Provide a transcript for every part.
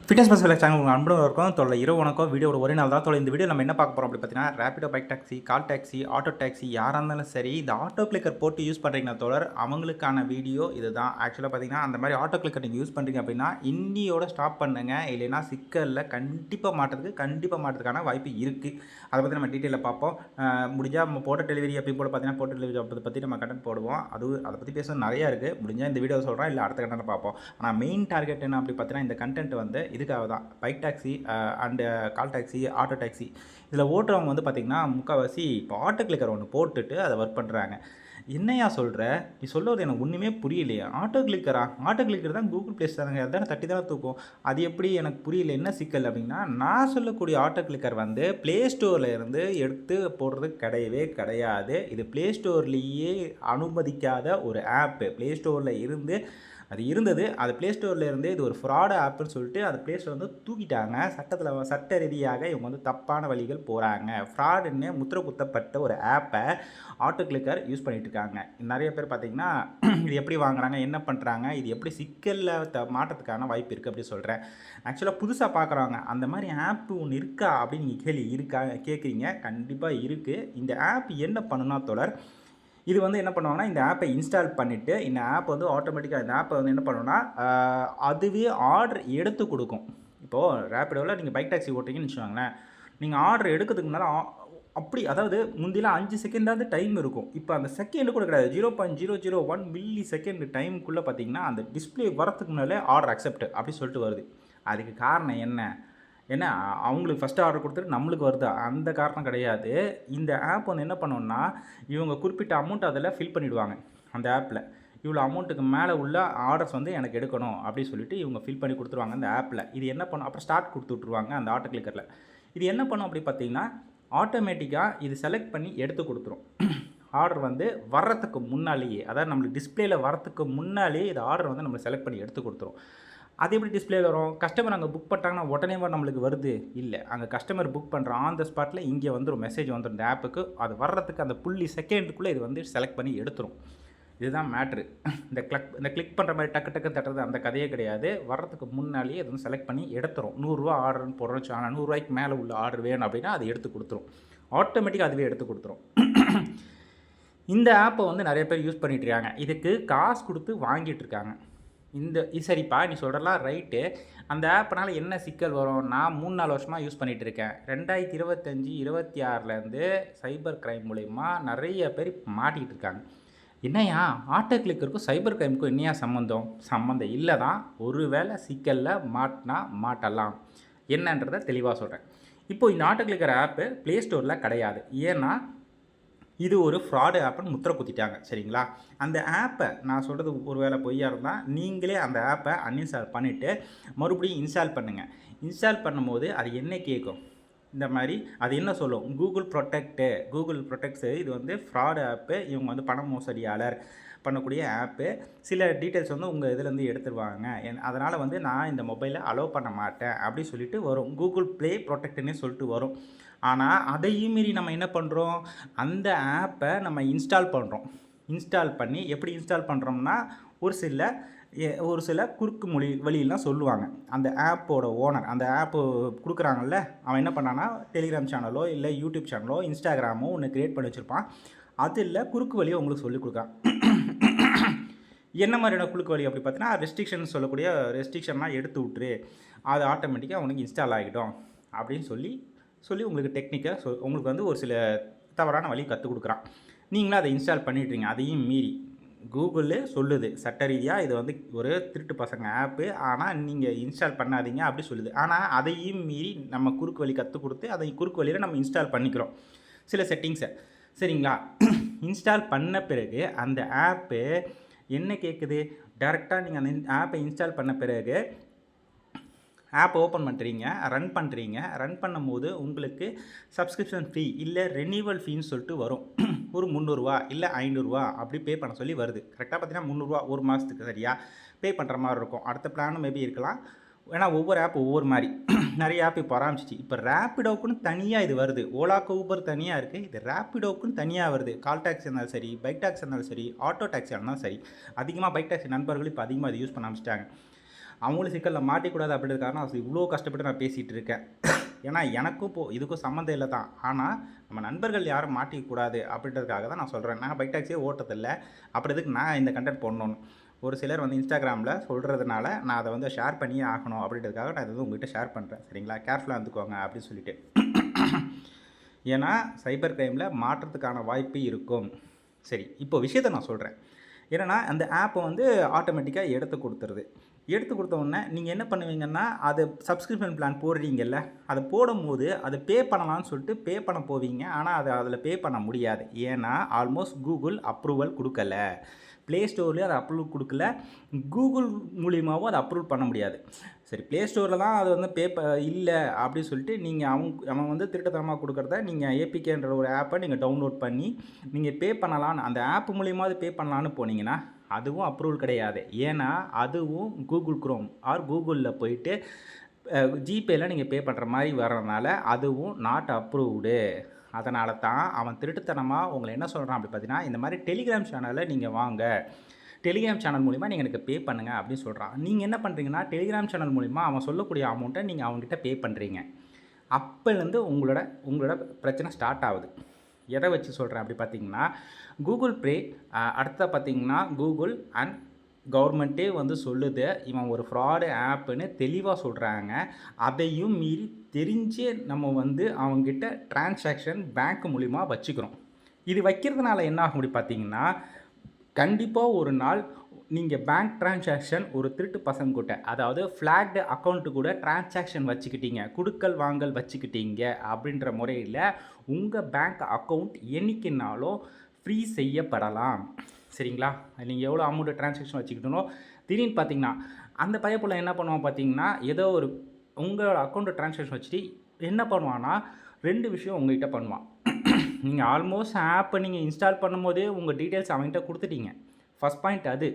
Fitness bus channel உங்களுக்கு அன்புடன் இருக்கும். தொலை இரவு வணக்கம். வீடியோட ஒரே நாள் தான். இந்த வீடியோ நம்ம என்ன பார்க்க போகிறோம் அப்படி பார்த்தீங்கன்னா, Rapido bike taxi, call taxi, auto taxi யாராக இருந்தாலும் சரி, இந்த ஆட்டோ கிளிக்கர் போட்டு யூஸ் பண்ணுறீங்கன்னா தோழர், அவங்களுக்கான வீடியோ இதுதான். ஆக்சுவலாக பார்த்தீங்கன்னா, அந்த மாதிரி ஆட்டோ கிளிக்கர் நீங்கள் யூஸ் பண்ணுறீங்க அப்படின்னா, இன்னியோட ஸ்டாப் பண்ணுங்க. இல்லைன்னா சிக்கலில் கண்டிப்பாக மாட்டுறதுக்கான வாய்ப்பு இருக்குது. அதை பற்றி நம்ம டீட்டெயிலில் பார்ப்போம். முடிஞ்சால் நம்ம போட்ட டெலிவரி அப்படி போல பார்த்தீங்கன்னா, போட்ட டெலிவரி அப்படி பற்றி நம்ம கண்டென்ட் போடுவோம். அதை பற்றி பேச நிறையா இருக்குது. முடிஞ்சால் இந்த வீடியோ சொல்கிறோம், இல்லை அடுத்த கண்டென்ட் பார்ப்போம். ஆனால் மெயின் டார்கெட் என்ன அப்படி பார்த்தீங்கன்னா, இந்த கண்டென்ட் வந்து இதுக்காக தான். Bike taxi and call taxi, auto taxi இதில் ஓட்டுறவங்க வந்து பார்த்திங்கன்னா முக்கால்வாசி இப்போ ஆட்டோ கிளிக்கர் ஒன்று போட்டுட்டு அதை ஒர்க் பண்ணுறாங்க. என்னையா சொல்கிற, நீ சொல்லுவது எனக்கு ஒன்றுமே புரியலையா? ஆட்டோ கிளிக்கர் தான் கூகுள் ப்ளே தானே, அதான தட்டி தானே தூக்கும். அது எப்படி எனக்கு புரியல, என்ன சிக்கல் அப்படின்னா, நான் சொல்லக்கூடிய ஆட்டோ கிளிக்கர் வந்து ப்ளே ஸ்டோரில் இருந்து எடுத்து போடுறது கிடையவே கிடையாது. இது ப்ளே ஸ்டோர்லேயே அனுமதிக்காத ஒரு ஆப்பு. ப்ளே ஸ்டோரில் இருந்து அது இருந்தது, அது ப்ளே ஸ்டோரில் இருந்தே இது ஒரு ஃப்ராடு ஆப்புன்னு சொல்லிட்டு அது ப்ளே ஸ்டோர் வந்து தூக்கிட்டாங்க. சட்ட ரீதியாக இவங்க வந்து தப்பான வழிகள் போகிறாங்க. ஃப்ராடுன்னு முத்திர குத்தப்பட்ட ஒரு ஆப்பை ஆட்டோ கிளிக்கர் யூஸ் பண்ணிகிட்டு இருக்காங்க. நிறைய பேர் பார்த்திங்கன்னா இது எப்படி வாங்குறாங்க, என்ன பண்ணுறாங்க, இது எப்படி சிக்கலில் மாற்றத்துக்கான வாய்ப்பு இருக்குது அப்படி சொல்கிறேன். ஆக்சுவலாக புதுசாக பார்க்குறவங்க அந்த மாதிரி ஆப்பு ஒன்று இருக்கா அப்படின்னு நீங்கள் கேட்குறீங்க. கண்டிப்பாக இருக்குது. இந்த ஆப் என்ன பண்ணுன்னா தோழர், இது வந்து என்ன பண்ணுவாங்கன்னா, இந்த ஆப்பை இன்ஸ்டால் பண்ணிவிட்டு இந்த ஆப் வந்து ஆட்டோமேட்டிக்காக இந்த ஆப்பை வந்து என்ன பண்ணுன்னா, அதுவே ஆர்டர் எடுத்து கொடுக்கும். இப்போது ரேப்பிடோவில் நீங்கள் பைக் டாக்ஸி ஓட்டுறீங்கன்னு வச்சுக்கோங்களேன், நீங்கள் ஆர்டர் எடுக்கிறதுக்கு முன்னால் அப்படி அதாவது முந்திலாம் 5 செகண்டாவது டைம் இருக்கும். இப்போ அந்த செகண்டு கூட கிடையாது. 0.001 மில்லி செகண்ட் டைமுக்குள்ளே பார்த்தீங்கன்னா, அந்த டிஸ்பிளே வரத்துக்கு முன்னாலே ஆர்டர் அக்செப்ட் அப்படி சொல்லிட்டு வருது. அதுக்கு காரணம் என்ன? ஏன்னா அவங்களுக்கு ஃபஸ்ட்டு ஆர்டர் கொடுத்துட்டு நம்மளுக்கு வருது, அந்த காரணம் கிடையாது. இந்த ஆப் வந்து என்ன பண்ணோன்னா, இவங்க குறிப்பிட்ட அமௌண்ட் அதில் ஃபில் பண்ணிவிடுவாங்க அந்த ஆப்பில். இவ்வளோ அமௌண்ட்டுக்கு மேலே உள்ள ஆர்டர்ஸ் வந்து எனக்கு எடுக்கணும் அப்படின்னு சொல்லிட்டு இவங்க ஃபில் பண்ணி கொடுத்துருவாங்க அந்த ஆப்பில். இது என்ன பண்ணும், அப்புறம் ஸ்டார்ட் கொடுத்து விட்ருவாங்க அந்த ஆட்டோ கிளிக்கரில். இது என்ன பண்ணும் அப்படி பார்த்தீங்கன்னா, ஆட்டோமேட்டிக்காக இது செலக்ட் பண்ணி எடுத்து கொடுத்துரும். ஆர்டர் வந்து வர்றதுக்கு முன்னாலேயே, அதாவது நம்மளுக்கு டிஸ்பிளேயில் வரத்துக்கு முன்னாலேயே இது ஆர்டர் வந்து நம்மளுக்கு செலக்ட் பண்ணி எடுத்து கொடுத்துரும். அது எப்படி டிஸ்பிளேல வரும்? கஸ்டமர் அங்கே புக் பண்ணிட்டாங்கன்னா உடனே நம்மளுக்கு வருது இல்லை. அங்கே கஸ்டமர் புக் பண்ணுற ஆன் த ஸ்பாட்டில் இங்கே வந்துடும், மெசேஜ் வந்துடும் இந்த ஆப்புக்கு. அது வர்றதுக்கு அந்த புள்ளி செகண்டுக்குள்ளே இது வந்து செலக்ட் பண்ணி எடுத்துரும். இதுதான் மேட்ரு. இந்த கிளிக் பண்ணுற மாதிரி டக்கு தட்டுறது அந்த கதையே கிடையாது. வர்றதுக்கு முன்னாலேயே இது வந்து செலக்ட் பண்ணி எடுத்துரும். 100 ரூபா ஆர்டர்னு போடுறோம், ஆனால் 100 ரூபாய்க்கு மேலே உள்ள ஆர்டர் வேணும் அப்படின்னா அது எடுத்து கொடுத்துரும். ஆட்டோமேட்டிக்காக அதுவே எடுத்து கொடுத்துரும். இந்த ஆப்பை வந்து நிறைய பேர் யூஸ் பண்ணிட்டு இருக்காங்க. இதுக்கு காசு கொடுத்து வாங்கிட்டு இருக்காங்க. சரிப்பா நீ சொல்கிறலாம் ரைட்டு. அந்த ஆப்னால் என்ன சிக்கல் வரும்? நான் 3-4 வருஷமாக யூஸ் பண்ணிகிட்டு இருக்கேன். 2025, 26லேருந்து சைபர் கிரைம் மூலயமா நிறைய பேர் மாட்டிக்கிட்டு இருக்காங்க. என்னையா ஆட்டோ கிளிக்கருக்கும் சைபர் கிரைமுக்கும் என்னையா சம்மந்தம் இல்லை தான். ஒரு வேளை சிக்கலில் மாட்டலாம். என்னன்றதை தெளிவாக சொல்கிறேன். இப்போது இந்த ஆட்டோ கிளிக்கர் ஆப்பு ப்ளே ஸ்டோரில் கிடையாது. ஏன்னா இது ஒரு ஃப்ராடு ஆப்புன்னு முத்திரை குத்திட்டாங்க. சரிங்களா? அந்த ஆப்பை நான் சொல்கிறது ஒரு வேளை பொய்யா இருந்தால் நீங்களே அந்த ஆப்பை அன்இன்ஸ்டால் பண்ணிவிட்டு மறுபடியும் இன்ஸ்டால் பண்ணுங்கள். இன்ஸ்டால் பண்ணும்போது அது என்ன கேட்கும், இந்த மாதிரி அது என்ன சொல்லும், கூகுள் ப்ரொடெக்ட்ஸு இது வந்து ஃப்ராடு ஆப்பு, இவங்க வந்து பண மோசடியாளர் பண்ணக்கூடிய ஆப்பு, சில டீட்டெயில்ஸ் வந்து உங்கள் இதுலேருந்து எடுத்துருவாங்க, அதனால் வந்து நான் இந்த மொபைலை அலோவ் பண்ண மாட்டேன் அப்படி சொல்லிட்டு வரும். கூகுள் ப்ளே ப்ரொடெக்ட்னே சொல்லிட்டு வரும். ஆனால் அதையும் மீறி நம்ம என்ன பண்ணுறோம், அந்த ஆப்பை நம்ம இன்ஸ்டால் பண்ணுறோம். இன்ஸ்டால் பண்ணி எப்படி இன்ஸ்டால் பண்ணுறோம்னா, ஒரு சில குறுக்கு வழியெல்லாம் சொல்லுவாங்க. அந்த ஆப்போட ஓனர், அந்த ஆப்பு கொடுக்குறாங்கல்ல, அவன் என்ன பண்ணான்னா டெலிகிராம் சேனலோ இல்லை யூடியூப் சேனலோ இன்ஸ்டாகிராமோ ஒன்று க்ரியேட் பண்ணி வச்சுருப்பான். அதில் குறுக்கு வழியை உங்களுக்கு சொல்லிக் கொடுக்கான். என்ன மாதிரியான குறுக்கு வழி அப்படி பார்த்தீங்கன்னா, சொல்லக்கூடிய ரெஸ்ட்ரிக்ஷன்லாம் எடுத்து விட்டுரு, அது ஆட்டோமேட்டிக்காக அவனுக்கு இன்ஸ்டால் ஆகிடும் அப்படின்னு சொல்லி உங்களுக்கு டெக்னிக்காக உங்களுக்கு வந்து ஒரு சில தவறான வழி கற்றுக் கொடுக்குறான். நீங்களும் அதை இன்ஸ்டால் பண்ணிடுறீங்க. அதையும் மீறி கூகுளே சொல்லுது, சட்ட ரீதியாக இது வந்து ஒரு திருட்டு பசங்க ஆப்பு, ஆனால் நீங்கள் இன்ஸ்டால் பண்ணாதீங்க அப்படி சொல்லுது. ஆனால் அதையும் மீறி நம்ம குறுக்கு வழி கற்றுக் கொடுத்து அதை குறுக்கு வழியில் நம்ம இன்ஸ்டால் பண்ணிக்கிறோம் சில செட்டிங்ஸை. சரிங்களா? இன்ஸ்டால் பண்ண பிறகு அந்த ஆப்பு என்ன கேட்குது, டேரெக்டாக நீங்கள் அந்த ஆப்பை இன்ஸ்டால் பண்ண பிறகு ஆப் ஓப்பன் பண்ணுறீங்க. ரன் பண்ணும்போது உங்களுக்கு சப்ஸ்கிரிப்ஷன் ஃபீ இல்லை ரெனியூவல் ஃபீன்னு சொல்லிட்டு வரும். ஒரு 300 ரூபா இல்லை 500 ரூபா அப்படி பே பண்ண சொல்லி வருது. கரெக்டாக பார்த்தீங்கன்னா 300 ரூபா ஒரு மாதத்துக்கு சரியா பே பண்ணுற மாதிரி இருக்கும். அடுத்த பிளானும் மேபி இருக்கலாம். ஏன்னா ஒவ்வொரு ஆப் ஒவ்வொரு மாதிரி நிறைய ஆப் இப்போ ஆரம்பிச்சிச்சு. இப்போ ரேப்பிடோக்குன்னு தனியாக இது வருது. ஓலாக்கு ஊபர் தனியாக இருக்குது, இது ரேப்பிடோக்குன்னு தனியாக வருது. கால் டாக்ஸி இருந்தாலும் சரி, பைக் டாக்ஸி இருந்தாலும் சரி, ஆட்டோ டாக்ஸி இருந்தாலும் சரி, அதிகமாக பைக் டாக்ஸி நண்பர்கள் இப்போ அதிகமாக இது யூஸ் பண்ண ஆரம்பிச்சிட்டாங்க. அவங்களும் சிக்கலில் மாட்டிக்கூடாது அப்படின்றதுக்காக நான் இவ்வளோ கஷ்டப்பட்டு நான் பேசிகிட்டு இருக்கேன். ஏன்னா எனக்கும் இதுக்கும் சம்மந்தம் இல்லை தான். ஆனால் நம்ம நண்பர்கள் யாரும் மாட்டிக்கக்கூடாது அப்படின்றதுக்காக தான் நான் சொல்கிறேன். நான் பைக் டாக்ஸியே ஓட்டதில்லை, அப்படி இதுக்கு நான் இந்த கண்டென்ட் போடணும்னு. ஒரு சிலர் வந்து இன்ஸ்டாகிராமில் சொல்கிறதுனால நான் அதை வந்து ஷேர் பண்ணியே ஆகணும் அப்படின்றதுக்காக நான் இது உங்கள்கிட்ட ஷேர் பண்ணுறேன். சரிங்களா, கேர்ஃபுல்லாக இருந்துக்கோங்க அப்படின்னு சொல்லிட்டு. ஏன்னா சைபர் கிரைமில் மாற்றத்துக்கான வாய்ப்பு இருக்கும். சரி, இப்போ விஷயத்தை நான் சொல்கிறேன். ஏன்னா அந்த ஆப்பை வந்து ஆட்டோமேட்டிக்காக எடுத்து கொடுத்துருது. எடுத்து கொடுத்த உடனே நீங்கள் என்ன பண்ணுவீங்கன்னா, அது சப்ஸ்கிரிப்ஷன் பிளான் போடுறீங்கல்ல, அதை போடும்போது அதை பே பண்ணலான்னு சொல்லிட்டு பே பண்ண போவீங்க. ஆனால் அதை அதில் பே பண்ண முடியாது. ஏன்னா ஆல்மோஸ்ட் கூகுள் அப்ரூவல் கொடுக்கல, ப்ளே ஸ்டோர்லேயும் அதை அப்ரூவல் கொடுக்கல, கூகுள் மூலியமாகவும் அதை அப்ரூவல் பண்ண முடியாது. சரி, ப்ளே ஸ்டோரில் தான் அது வந்து இல்லை அப்படின்னு சொல்லிட்டு நீங்கள் அவன் வந்து திருட்டுத்தனமாக கொடுக்குறத நீங்கள் ஏபிகேன்ற ஒரு ஆப்பை நீங்கள் டவுன்லோட் பண்ணி நீங்கள் பே பண்ணலான்னு அந்த ஆப் மூலியமாக பே பண்ணலான்னு போனீங்கன்னா அதுவும் அப்ரூவல் கிடையாது. ஏன்னா அதுவும் கூகுள் குரோம் ஆர் கூகுளில் போயிட்டு ஜிபேயில் நீங்கள் பே பண்ணுற மாதிரி வர்றதுனால அதுவும் நாட் அப்ரூவ்டு. அதனால தான் அவன் திருட்டுத்தனமாக உங்களை என்ன சொல்கிறான் அப்படி பார்த்தீங்கன்னா, இந்த மாதிரி டெலிகிராம் சேனலில் நீங்கள் வாங்க, டெலிகிராம் சேனல் மூலிமா நீங்கள் எனக்கு பே பண்ணுங்கள் அப்படின்னு சொல்கிறான். நீங்கள் என்ன பண்ணுறீங்கன்னா, டெலிகிராம் சேனல் மூலிமா அவன் சொல்லக்கூடிய அமௌண்ட்டை நீங்கள் அவங்ககிட்ட பே பண்ணுறீங்க. அப்போலேருந்து உங்களோட பிரச்சனை ஸ்டார்ட் ஆகுது. எதை வச்சு சொல்கிறேன் அப்படி பார்த்தீங்கன்னா, கூகுள் பே அடுத்த பார்த்தீங்கன்னா கூகுள் அண்ட் கவர்மெண்ட்டே வந்து சொல்லுது இவன் ஒரு ஃப்ராடு ஆப்புன்னு தெளிவாக சொல்கிறாங்க. அதையும் மீறி தெரிஞ்சே நம்ம வந்து அவங்ககிட்ட டிரான்சாக்ஷன் பேங்க் மூலிமா வச்சுக்கிறோம். இது வைக்கிறதுனால என்ன ஆகும் அப்படி பார்த்தீங்கன்னா, கண்டிப்பாக ஒரு நாள் நீங்கள் பேங்க் டிரான்சாக்ஷன் ஒரு திருட்டு பசங்கிட்ட, அதாவது ஃப்ளாக்டு அக்கௌண்ட்டு கூட டிரான்சாக்ஷன் வச்சுக்கிட்டீங்க, குடுக்கல் வாங்கல் வச்சுக்கிட்டீங்க அப்படின்ற முறையில் உங்கள் பேங்க் அக்கௌண்ட் என்றைக்குனாலும் ஃப்ரீ செய்யப்படலாம். சரிங்களா, நீங்கள் எவ்வளோ அமௌண்ட்டு டிரான்சாக்ஷன் வச்சுக்கிட்டனோ திடீர்னு பார்த்தீங்கன்னா அந்த பையப்புள்ள என்ன பண்ணுவான் பார்த்தீங்கன்னா, ஏதோ ஒரு உங்களோட அக்கௌண்ட்டு டிரான்சாக்ஷன் வச்சுட்டு என்ன பண்ணுவான்னா 2 விஷயம் உங்கள்கிட்ட பண்ணுவான். நீங்கள் ஆல்மோஸ்ட் ஆப்பை நீங்கள் இன்ஸ்டால் பண்ணும்போதே உங்கள் டீட்டெயில்ஸ் அவன்கிட்ட கொடுத்துட்டீங்க. ஃபஸ்ட் பாயிண்ட் அது,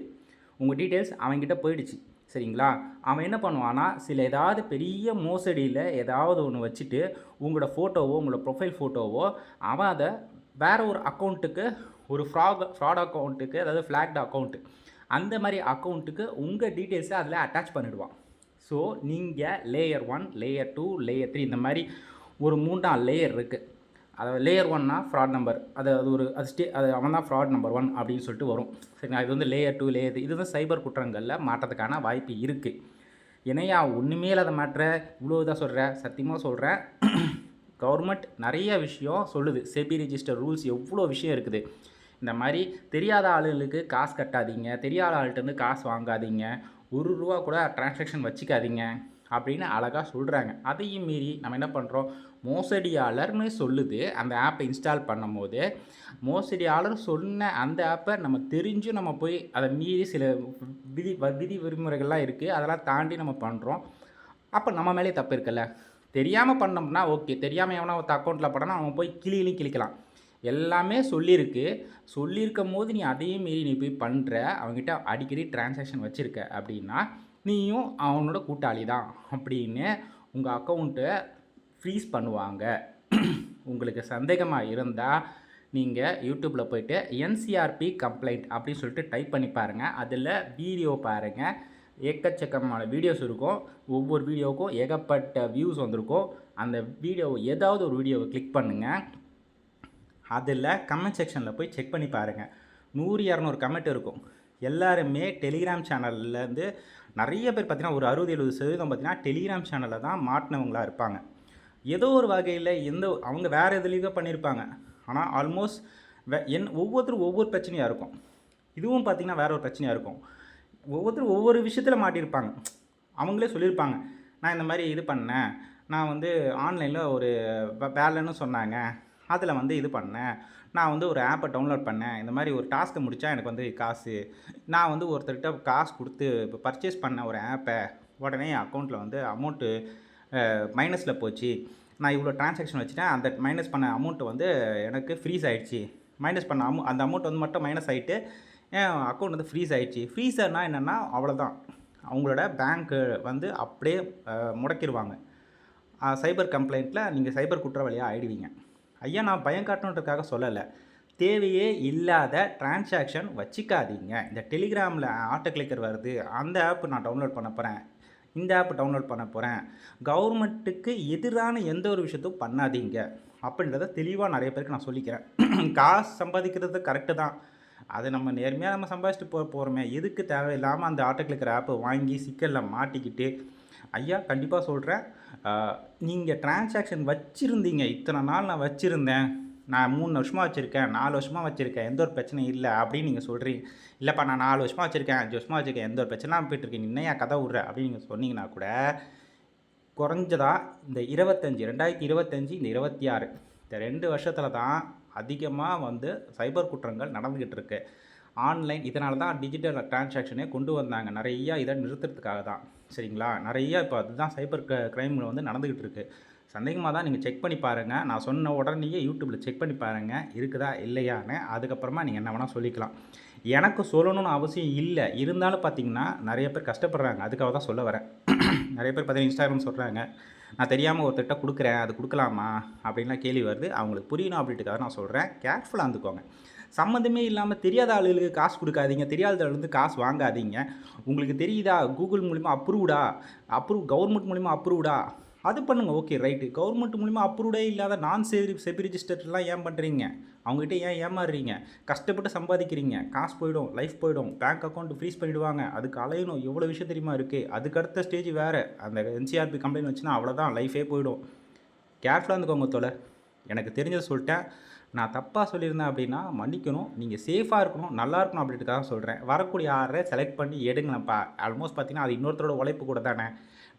உங்கள் டீட்டெயில்ஸ் அவன்கிட்ட போயிடுச்சு. சரிங்களா, அவன் என்ன பண்ணுவான்னா சில ஏதாவது பெரிய மோசடியில் ஏதாவது ஒன்று வச்சுட்டு உங்களோட ஃபோட்டோவோ உங்களோட ப்ரொஃபைல் ஃபோட்டோவோ அவன் அதை வேறு ஒரு அக்கௌண்ட்டுக்கு, ஒரு ஃப்ராட் அக்கௌண்ட்டுக்கு, அதாவது ஃப்ளாக்டு அக்கௌண்ட்டு, அந்த மாதிரி அக்கௌண்ட்டுக்கு உங்கள் டீட்டெயில்ஸை அதில் அட்டாச் பண்ணிவிடுவான். ஸோ நீங்கள் லேயர் 1, லேயர் 2, லேயர் 3 இந்த மாதிரி ஒரு 3 லேயர் இருக்குது. அதாவது லேயர் 1னா ஃப்ராட் நம்பர், அது ஒரு அது அவன் தான் ஃப்ராட் நம்பர் 1 அப்படின்னு சொல்லிட்டு வரும். சரிங்களா, இது வந்து லேயர் 2, லேயர் 3 இது வந்து சைபர் குற்றங்களில் மாற்றத்துக்கான வாய்ப்பு இருக்குது. என்னையா ஒன்றுமே இல்லாத மாற்ற இவ்வளோ இதாக சொல்கிறேன், சத்தியமாக சொல்கிறேன். கவர்மெண்ட் நிறைய விஷயம் சொல்லுது, செபி ரிஜிஸ்டர் ரூல்ஸ் எவ்வளோ விஷயம் இருக்குது. இந்த மாதிரி தெரியாத ஆளுகளுக்கு காசு கட்டாதீங்க, தெரியாத ஆள்கிட்டருந்து காசு வாங்காதீங்க, ₹1 கூட டிரான்சாக்ஷன் வச்சுக்காதீங்க அப்படின்னு அழகாக சொல்கிறாங்க. அதையும் மீறி நம்ம என்ன பண்ணுறோம், மோசடியாளர்னு சொல்லுது அந்த ஆப்பை இன்ஸ்டால் பண்ணும்போது, மோசடியாளர் சொன்ன அந்த ஆப்பை நம்ம தெரிஞ்சு நம்ம போய் அதை மீறி சில விதி விதிமுறைகள்லாம் இருக்குது, அதெல்லாம் தாண்டி நம்ம பண்ணுறோம். அப்போ நம்ம மேலே தப்பு இருக்குல்ல. தெரியாமல் பண்ணோம்னா ஓகே, தெரியாமல் எவனா ஒருத்த அக்கௌண்ட்டில் போட்டோன்னா அவன் போய் கிளிக்கலாம். எல்லாமே சொல்லியிருக்கும் போது நீ அதையும் மீறி நீ போய் பண்ணுற, அவங்ககிட்ட அடிக்கடி டிரான்சாக்ஷன் வச்சுருக்க அப்படின்னா நீயும் அவனோட கூட்டாளி தான் அப்படின்னு உங்கள் அக்கௌண்ட்டை ஃப்ரீஸ் பண்ணுவாங்க. உங்களுக்கு சந்தேகமாக இருந்தால் நீங்கள் யூடியூப்பில் போய்ட்டு என்சிஆர்பி கம்ப்ளைண்ட் அப்படின்னு சொல்லிட்டு டைப் பண்ணி பாருங்கள். அதில் வீடியோ பாருங்கள், எக்கச்சக்கமான வீடியோஸ் இருக்கும். ஒவ்வொரு வீடியோவுக்கும் ஏகப்பட்ட வியூஸ் வந்திருக்கும். அந்த வீடியோவை ஏதாவது ஒரு வீடியோவை கிளிக் பண்ணுங்கள், அதில் கமெண்ட் செக்ஷனில் போய் செக் பண்ணி பாருங்கள். 100-200 கமெண்ட் இருக்கும். எல்லாருமே டெலிகிராம் சேனல்லேருந்து நிறைய பேர் பார்த்தீங்கன்னா ஒரு 60-70% பார்த்தீங்கன்னா டெலிகிராம் சேனலில் தான் மாட்டினவங்களாக இருப்பாங்க. ஏதோ ஒரு வகையில் அவங்க வேறு எதுலேயும் பண்ணியிருப்பாங்க. ஆனால் ஆல்மோஸ்ட் ஒவ்வொருத்தரும் ஒவ்வொரு பிரச்சனையாக இருக்கும். இதுவும் பார்த்திங்கன்னா வேறு ஒரு பிரச்சனையாக இருக்கும். ஒவ்வொருத்தரும் ஒவ்வொரு விஷயத்தில் மாட்டியிருப்பாங்க. அவங்களே சொல்லியிருப்பாங்க, நான் இந்த மாதிரி இது பண்ணேன், நான் வந்து ஆன்லைனில் ஒரு வேலைன்னு சொன்னாங்க, அதில் வந்து இது பண்ணேன், நான் வந்து ஒரு ஆப்பை டவுன்லோட் பண்ணேன், இந்த மாதிரி ஒரு டாஸ்க்கை முடித்தா எனக்கு வந்து காசு, நான் வந்து ஒருத்தர்கிட்ட காசு கொடுத்து இப்போ பர்ச்சேஸ் பண்ண ஒரு ஆப்பை உடனே என் அக்கௌண்ட்டில் வந்து அமௌண்ட்டு மைனஸில் போச்சு, நான் இவ்வளோ டிரான்சாக்ஷன் வச்சுட்டேன், அந்த மைனஸ் பண்ண அமௌண்ட்டு வந்து எனக்கு ஃப்ரீஸ் ஆகிடுச்சு, மைனஸ் பண்ண அந்த அமௌண்ட் வந்து மட்டும் மைனஸ் ஆகிட்டு என் அக்கௌண்ட் வந்து ஃப்ரீஸ் ஆகிடுச்சு. ஃப்ரீஸர்னால் என்னென்னா அவ்வளோதான், அவங்களோட பேங்க்கு வந்து அப்படியே முடக்கிடுவாங்க. சைபர் கம்ப்ளைண்ட்டில் நீங்கள் சைபர் குற்றவாளியாக ஆகிடுவீங்க. ஐயா, நான் பயம் காட்டணுன்றதுக்காக சொல்லலை, தேவையே இல்லாத டிரான்சாக்ஷன் வச்சுக்காதீங்க. இந்த டெலிகிராமில் ஆட்டோ கிளிக்கர் வருது, அந்த ஆப் நான் டவுன்லோட் பண்ண போகிறேன், இந்த ஆப் டவுன்லோட் பண்ண போகிறேன். கவர்மெண்ட்டுக்கு எதிரான எந்த ஒரு விஷயத்தையும் பண்ணாதீங்க அப்படின்றத தெளிவாக நிறைய பேருக்கு நான் சொல்லிக்கிறேன். காசு சம்பாதிக்கிறது கரெக்டு தான். அது நம்ம நேர்மையாக நம்ம சம்பாதிச்சுட்டு போகிறோமே, எதுக்கு தேவையில்லாமல் அந்த ஆட்டோ கிளிக்கர் ஆப்பை வாங்கி சிக்கலில் மாட்டிக்கிட்டு. ஐயா கண்டிப்பாக சொல்கிறேன், நீங்கள் டிரான்சாக்ஷன் வச்சுருந்தீங்க, இத்தனை நாள் நான் வச்சுருந்தேன், நான் 3 வருஷமாக வச்சுருக்கேன், 4 வருஷமாக வச்சுருக்கேன், எந்த ஒரு பிரச்சனையும் இல்லை அப்படின்னு நீங்கள் சொல்கிறீங்க. இல்லைப்பா நான் 4 வருஷமாக வச்சுருக்கேன், 5 வருஷமாக வச்சுருக்கேன், எந்த ஒரு பிரச்சனையும் போயிட்டுருக்கேன், இன்னையா கதை விட்ற அப்படின்னு நீங்கள் சொன்னீங்கன்னா கூட, குறைஞ்சதா இந்த 2025 இந்த 26 இந்த 2 வருஷத்தில் தான் அதிகமாக வந்து சைபர் குற்றங்கள் நடந்துக்கிட்டு இருக்கு. ஆன்லைன் இதனால தான் டிஜிட்டல் டிரான்சாக்ஷனே கொண்டு வந்தாங்க. நிறையா இதை நிறுத்துறதுக்காக தான். சரிங்களா? நிறையா இப்போ அதுதான் சைபர் கிரைமில் வந்து நடந்துக்கிட்டு இருக்குது. சந்தேகமாக தான் நீங்கள் செக் பண்ணி பாருங்கள். நான் சொன்ன உடனேயே யூடியூப்பில் செக் பண்ணி பாருங்கள் இருக்குதா இல்லையான்னு. அதுக்கப்புறமா நீங்கள் என்ன வேணால் சொல்லிக்கலாம். எனக்கு சொல்லணும்னு அவசியம் இல்லை. இருந்தாலும் பார்த்தீங்கன்னா நிறைய பேர் கஷ்டப்படுறாங்க. அதுக்காக தான் சொல்ல வரேன். நிறைய பேர் பார்த்தீங்கன்னா இன்ஸ்டாகிராம் சொல்கிறாங்க, நான் தெரியாமல் ஒருத்தர்கிட்ட கொடுக்குறேன், அது கொடுக்கலாமா அப்படின்லாம் கேள்வி வருது. அவங்களுக்கு புரியணும் அப்படின்றதுக்காக நான் சொல்கிறேன். கேர்ஃபுல்லாக இருந்துக்கோங்க. சம்மந்தமே இல்லாமல் தெரியாத ஆளுகளுக்கு காசு கொடுக்காதீங்க, தெரியாத ஆளுலேருந்து காசு வாங்காதீங்க. உங்களுக்கு தெரியுதா கூகுள் மூலிமா கவர்மெண்ட் மூலிமா அப்ரூவ்டா அது பண்ணுங்கள், ஓகே ரைட்டு. கவர்மெண்ட் மூலிமா அப்ரூவ்டே இல்லாத செபி ரிஜிஸ்டர்லாம் ஏன் பண்ணுறீங்க? அவங்ககிட்ட ஏன் ஏமாறுறீங்க? கஷ்டப்பட்டு சம்பாதிக்கிறீங்க, காசு போயிடும், லைஃப் போயிடும், பேங்க் அக்கௌண்ட் ஃப்ரீஸ் பண்ணிவிடுவாங்க, அதுக்கு அலையணும், எவ்வளோ விஷயம் தெரியுமா இருக்குது. அதுக்கு அடுத்த ஸ்டேஜ் வேறு, அந்த என்சிஆர்பி கம்ப்ளைண்ட் வச்சுன்னா அவ்வளோதான், லைஃபே போயிடும். கேர்ஃபுல்லாக இருந்துக்கோங்க தோழர். எனக்கு தெரிஞ்சதை சொல்லிட்டேன். நான் தப்பாக சொல்லியிருந்தேன் அப்படின்னா மன்னிக்கணும். நீங்கள் சேஃபாக இருக்கணும், நல்லா இருக்கணும் அப்படின்றதுக்காக சொல்கிறேன். வரக்கூடிய ஆர்டரை செலக்ட் பண்ணி எடுங்களேன்ப்பா. ஆல்மோஸ்ட் பார்த்தீங்கன்னா அது இன்னொருத்தரோட உழைப்பு கூட தானே.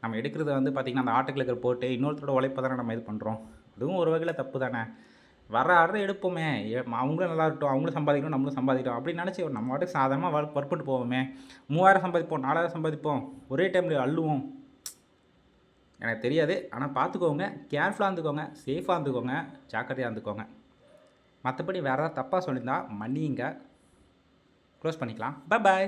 நம்ம எடுக்கிறது வந்து பார்த்திங்கன்னா அந்த ஆட்டோ கிளிக்கர் போட்டு இன்னொருத்தரோட உழைப்பை தானே நம்ம இது பண்ணுறோம். அதுவும் ஒரு வகையில் தப்பு தானே. வர ஆர்டரை எடுப்போமே, அவங்களும் நல்லா இருக்கட்டும், அவங்களும் சம்பாதிக்கணும், நம்மளும் சம்பாதிக்கணும் அப்படின்னு நினச்சி நம்ம வாட்டுக்கு சாதாரணமாக ஒர்க் பண்ணிட்டு போவோமே. 3000 சம்பாதிப்போம், 4000 சம்பாதிப்போம், ஒரே டைமில் அள்ளுவோம். எனக்கு தெரியாது. ஆனால் பார்த்துக்கோங்க, கேர்ஃபுல்லாக இருந்துக்கோங்க, சேஃபாக இருந்துக்கோங்க, ஜாக்கிரதையாக இருந்துக்கோங்க. மற்றபடி வேறு ஏதாவது தப்பாக சொல்லியிருந்தால் மன்னிங்க. க்ளோஸ் பண்ணிக்கலாம். பாய்.